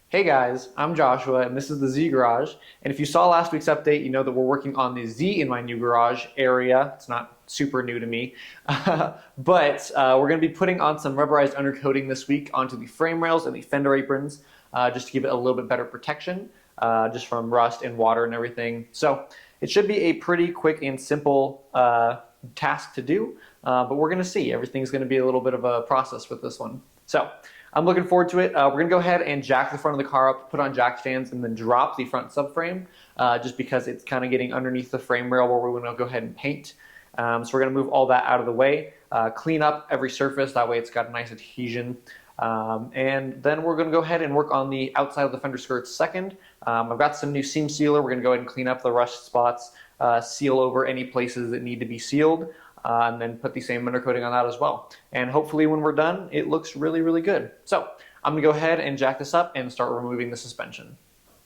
Hey guys, I'm Joshua and this is the Z Garage. And if you saw last week's update, you know that we're working on the Z in my new garage area. It's not super new to me, but we're going to be putting on some rubberized undercoating this week onto the frame rails and the fender aprons, just to give it a little bit better protection, just from rust and water and everything. So it should be a pretty quick and simple task to do, but we're going to see. Everything's going to be a little bit of a process with this one. So I'm looking forward to it. We're going to go ahead and jack the front of the car up, put on jack stands, and then drop the front subframe, just because it's kind of getting underneath the frame rail where we want to go ahead and paint. So we're going to move all that out of the way, clean up every surface, that way it's got a nice adhesion. And then we're going to go ahead and work on the outside of the fender skirts second. I've got some new seam sealer. We're going to go ahead and clean up the rust spots, seal over any places that need to be sealed. And then put the same undercoating on that as well. And hopefully when we're done, it looks really, really good. So I'm gonna go ahead and jack this up and start removing the suspension.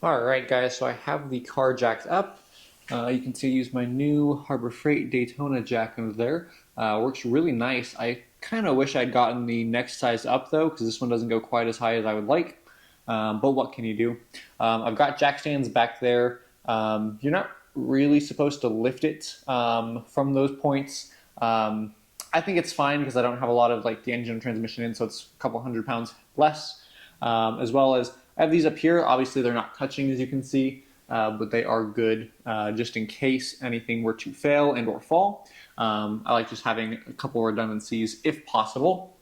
All right, guys, so I have the car jacked up. You can see I use my new Harbor Freight Daytona jack under there. Works really nice. I kind of wish I'd gotten the next size up though, because this one doesn't go quite as high as I would like. But what can you do? I've got jack stands back there. You're not really supposed to lift it from those points. I think it's fine because I don't have a lot of like the engine and transmission in, so it's a couple 100 pounds less. As well as I have these up here. Obviously they're not touching, as you can see, but they are good just in case anything were to fail and or fall. I like just having a couple redundancies if possible.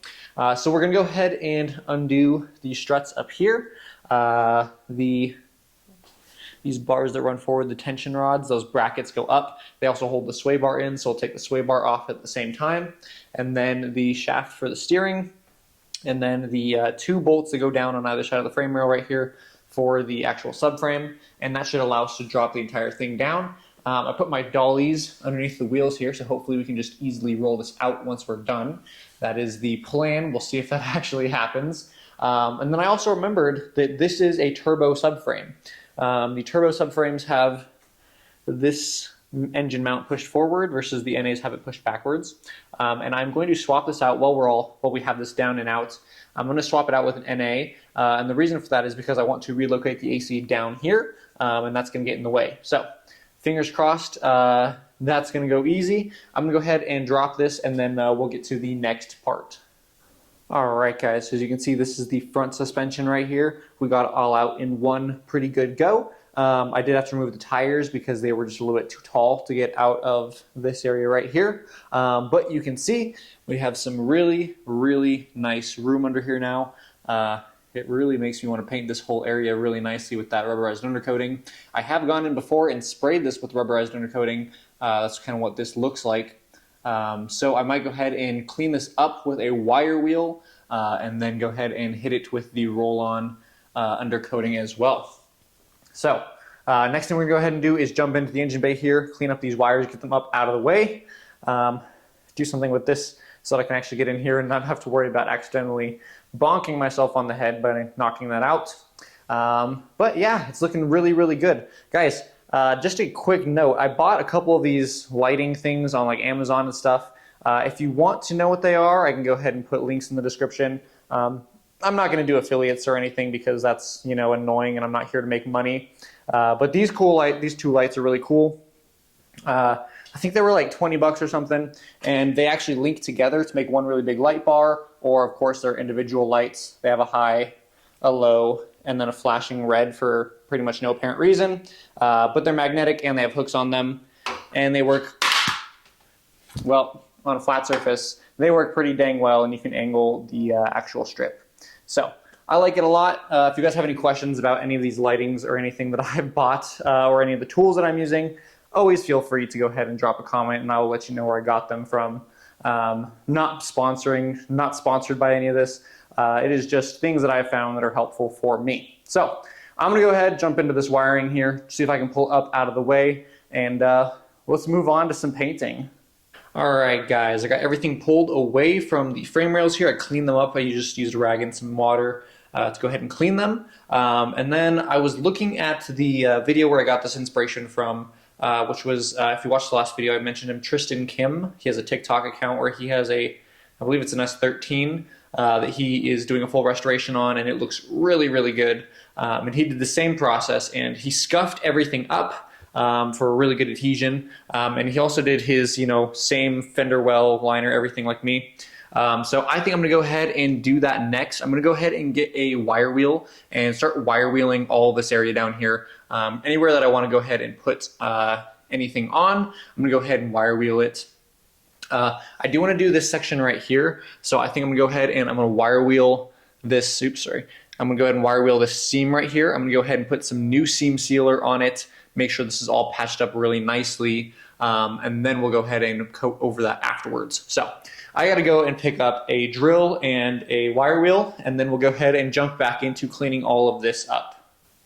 So we're gonna go ahead and undo the struts up here. These bars that run forward, the tension rods, those brackets go up. They also hold the sway bar in, so I'll take the sway bar off at the same time. And then the shaft for the steering, and then the two bolts that go down on either side of the frame rail right here for the actual subframe, and that should allow us to drop the entire thing down. I put my dollies underneath the wheels here, so hopefully we can just easily roll this out once we're done. That is the plan. We'll see if that actually happens. And then I also remembered that this is a turbo subframe. The turbo subframes have this engine mount pushed forward versus the NAs have it pushed backwards. And I'm going to swap this out while we have this down and out. I'm going to swap it out with an NA. And the reason for that is because I want to relocate the AC down here, and that's going to get in the way. So fingers crossed, that's going to go easy. I'm going to go ahead and drop this, and then we'll get to the next part. Alright guys, so as you can see, this is the front suspension right here. We got it all out in one pretty good go. I did have to remove the tires because they were just a little bit too tall to get out of this area right here. But you can see we have some really, really nice room under here now. It really makes me want to paint this whole area really nicely with that rubberized undercoating. I have gone in before and sprayed this with rubberized undercoating. That's kind of what this looks like. So I might go ahead and clean this up with a wire wheel, and then go ahead and hit it with the roll-on undercoating as well. So next thing we're going to go ahead and do is jump into the engine bay here, clean up these wires, get them up out of the way, do something with this so that I can actually get in here and not have to worry about accidentally bonking myself on the head by knocking that out. But yeah, it's looking really, really good. Guys, just a quick note, I bought a couple of these lighting things on like Amazon and stuff. If you want to know what they are, I can go ahead and put links in the description. I'm not going to do affiliates or anything because that's, you know, annoying and I'm not here to make money. But these two lights are really cool. I think they were like 20 bucks or something, and they actually link together to make one really big light bar, or of course they're individual lights. They have a high, a low, and then a flashing red for pretty much no apparent reason. But they're magnetic and they have hooks on them, and they work, well, on a flat surface, they work pretty dang well, and you can angle the actual strip. So I like it a lot. If you guys have any questions about any of these lightings or anything that I've bought, or any of the tools that I'm using, always feel free to go ahead and drop a comment and I will let you know where I got them from. Not sponsored by any of this. It is just things that I've found that are helpful for me. So I'm going to go ahead, jump into this wiring here, see if I can pull up out of the way, and let's move on to some painting. Alright guys, I got everything pulled away from the frame rails here. I cleaned them up. I just used a rag and some water to go ahead and clean them. And then I was looking at the video where I got this inspiration from, which was, if you watched the last video, I mentioned him, Tristan Kim. He has a TikTok account where he has I believe it's an S13, that he is doing a full restoration on, and it looks really, really good. And he did the same process, and he scuffed everything up for a really good adhesion. And he also did his, same fender well liner, everything like me. So I think I'm gonna go ahead and do that next. I'm gonna go ahead and get a wire wheel and start wire wheeling all this area down here. Anywhere that I wanna go ahead and put anything on, I'm gonna go ahead and wire wheel it. I do wanna do this section right here. So I think I'm gonna go ahead and I'm gonna wire wheel this, I'm gonna go ahead and wire wheel this seam right here. I'm gonna go ahead and put some new seam sealer on it, make sure this is all patched up really nicely, and then we'll go ahead and coat over that afterwards. So I gotta go and pick up a drill and a wire wheel, and then we'll go ahead and jump back into cleaning all of this up.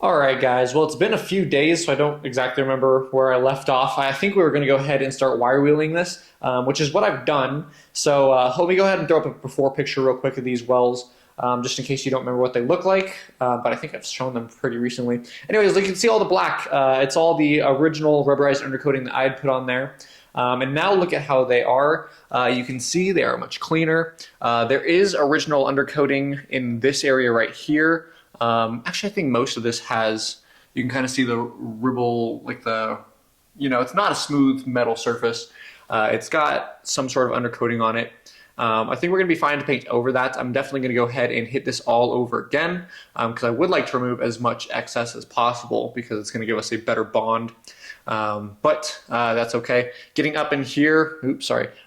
All right, guys, well, it's been a few days, so I don't exactly remember where I left off. I think we were gonna go ahead and start wire wheeling this, which is what I've done. So let me go ahead and throw up a before picture real quick of these wells, just in case you don't remember what they look like, but I think I've shown them pretty recently. Anyways, you can see all the black. It's all the original rubberized undercoating that I had put on there. And now look at how they are. You can see they are much cleaner. There is original undercoating in this area right here. Actually, I think most of this has, you can kind of see the ribble, like it's not a smooth metal surface. It's got some sort of undercoating on it. I think we're going to be fine to paint over that. I'm definitely going to go ahead and hit this all over again because I would like to remove as much excess as possible because it's going to give us a better bond. But that's okay. Getting up in here,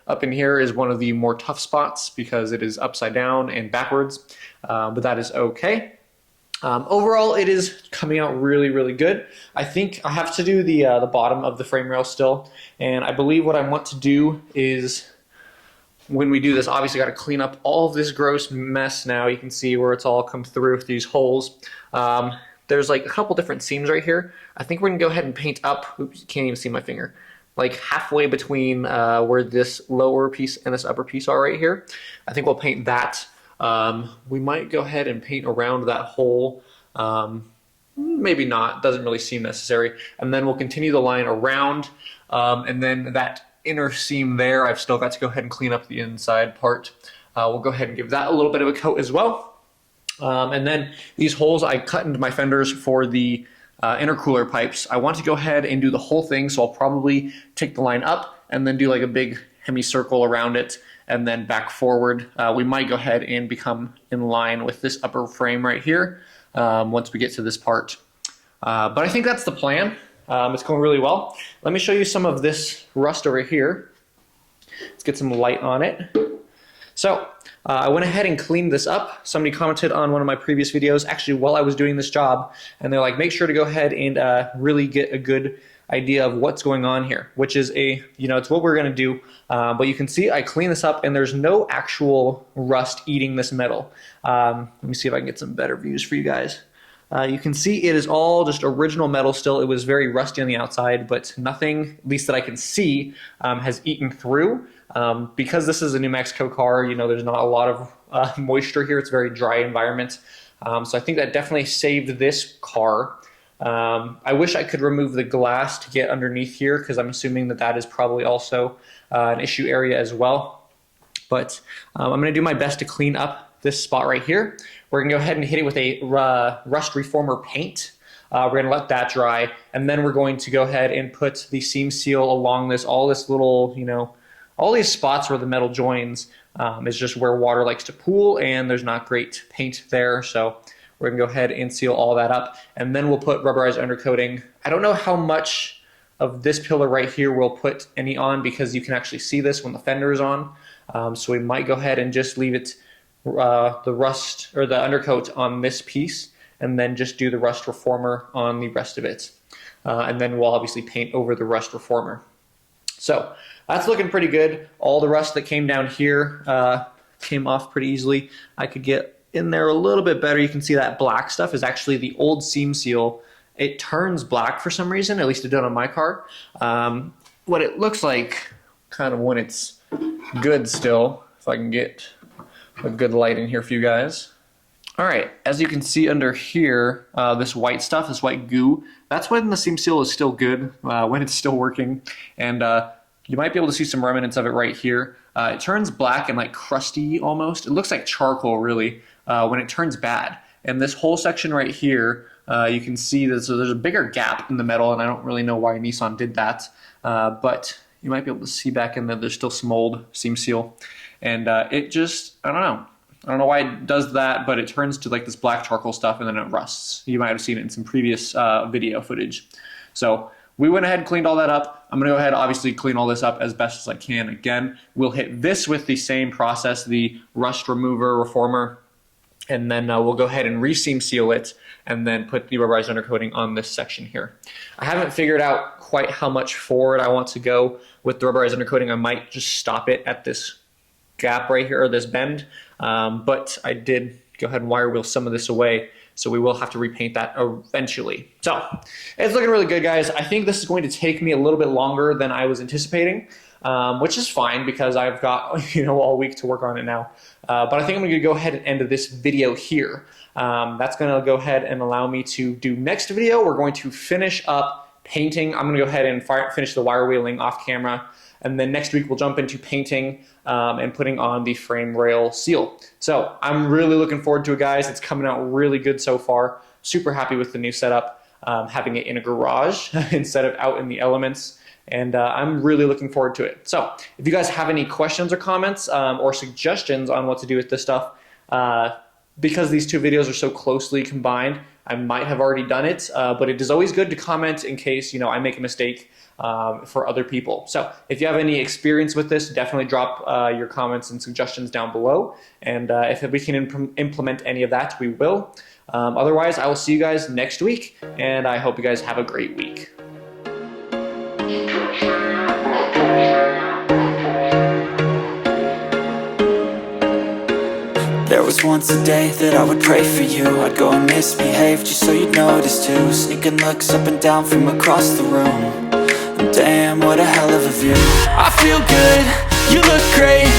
up in here is one of the more tough spots because it is upside down and backwards, but that is okay. Overall, it is coming out really, really good. I think I have to do the bottom of the frame rail still, and I believe what I want to do is, when we do this, obviously got to clean up all of this gross mess now. You can see where it's all come through with these holes. There's like a couple different seams right here. I think we're gonna go ahead and paint up, oops, you can't even see my finger, like halfway between where this lower piece and this upper piece are right here. I think we'll paint that. We might go ahead and paint around that hole. Maybe not, doesn't really seem necessary. And then we'll continue the line around, and then that inner seam there, I've still got to go ahead and clean up the inside part. We'll go ahead and give that a little bit of a coat as well. And then these holes I cut into my fenders for the intercooler pipes. I want to go ahead and do the whole thing, so I'll probably take the line up and then do like a big hemicircle around it and then back forward. We might go ahead and become in line with this upper frame right here once we get to this part. But I think that's the plan. It's going really well. Let me show you some of this rust over here. Let's get some light on it. So I went ahead and cleaned this up. Somebody commented on one of my previous videos, actually while I was doing this job, and they're like, make sure to go ahead and really get a good idea of what's going on here, which is it's what we're gonna do. But you can see I clean this up and there's no actual rust eating this metal. Let me see if I can get some better views for you guys. You can see it is all just original metal still. It was very rusty on the outside, but nothing, at least that I can see, has eaten through. Because this is a New Mexico car, there's not a lot of moisture here. It's a very dry environment. So I think that definitely saved this car. I wish I could remove the glass to get underneath here because I'm assuming that that is probably also an issue area as well. But I'm going to do my best to clean up this spot right here. We're going to go ahead and hit it with a rust reformer paint. We're going to let that dry, and then we're going to go ahead and put the seam seal along all this little, all these spots where the metal joins is just where water likes to pool, and there's not great paint there. So we're going to go ahead and seal all that up, and then we'll put rubberized undercoating. I don't know how much of this pillar right here we'll put any on because you can actually see this when the fender is on. So we might go ahead and just leave it the rust or the undercoat on this piece, and then just do the rust reformer on the rest of it. And then we'll obviously paint over the rust reformer. So that's looking pretty good. All the rust that came down here came off pretty easily. I could get in there a little bit better. You can see that black stuff is actually the old seam seal. It turns black for some reason, at least it did on my car. What it looks like kind of when it's good still, if I can get a good light in here for you guys. All right, as you can see under here, this white stuff, this white goo, that's when the seam seal is still good, when it's still working. And you might be able to see some remnants of it right here. It turns black and like crusty almost. It looks like charcoal really when it turns bad. And this whole section right here, you can see that so there's a bigger gap in the metal, and I don't really know why Nissan did that, but you might be able to see back in there, there's still some mold, seam seal, and it just, I don't know why it does that, but it turns to like this black charcoal stuff and then it rusts. You might have seen it in some previous video footage. So we went ahead and cleaned all that up. I'm gonna go ahead, obviously clean all this up as best as I can. Again, we'll hit this with the same process, the rust remover, reformer, and then we'll go ahead and re-seam seal it and then put the rubberized undercoating on this section here. I haven't figured out quite how much forward I want to go with the rubberized undercoating. I might just stop it at this gap right here, or this bend, but I did go ahead and wire wheel some of this away, so we will have to repaint that eventually. So it's looking really good, guys. I think this is going to take me a little bit longer than I was anticipating, which is fine because I've got all week to work on it now. But I think I'm going to go ahead and end this video here. That's going to go ahead and allow me to do next video. We're going to finish up painting. I'm going to go ahead and finish the wire wheeling off camera. And then next week we'll jump into painting and putting on the frame rail seal. So I'm really looking forward to it, guys. It's coming out really good so far. Super happy with the new setup, having it in a garage instead of out in the elements. And I'm really looking forward to it. So if you guys have any questions or comments or suggestions on what to do with this stuff, because these two videos are so closely combined, I might have already done it, but it is always good to comment in case I make a mistake for other people. So if you have any experience with this, definitely drop your comments and suggestions down below. And if we can implement any of that, we will. Otherwise, I will see you guys next week, and I hope you guys have a great week. There was once a day that I would pray for you. I'd go and misbehave just so you'd notice too. Sneaking looks up and down from across the room. And damn, what a hell of a view. I feel good, you look great.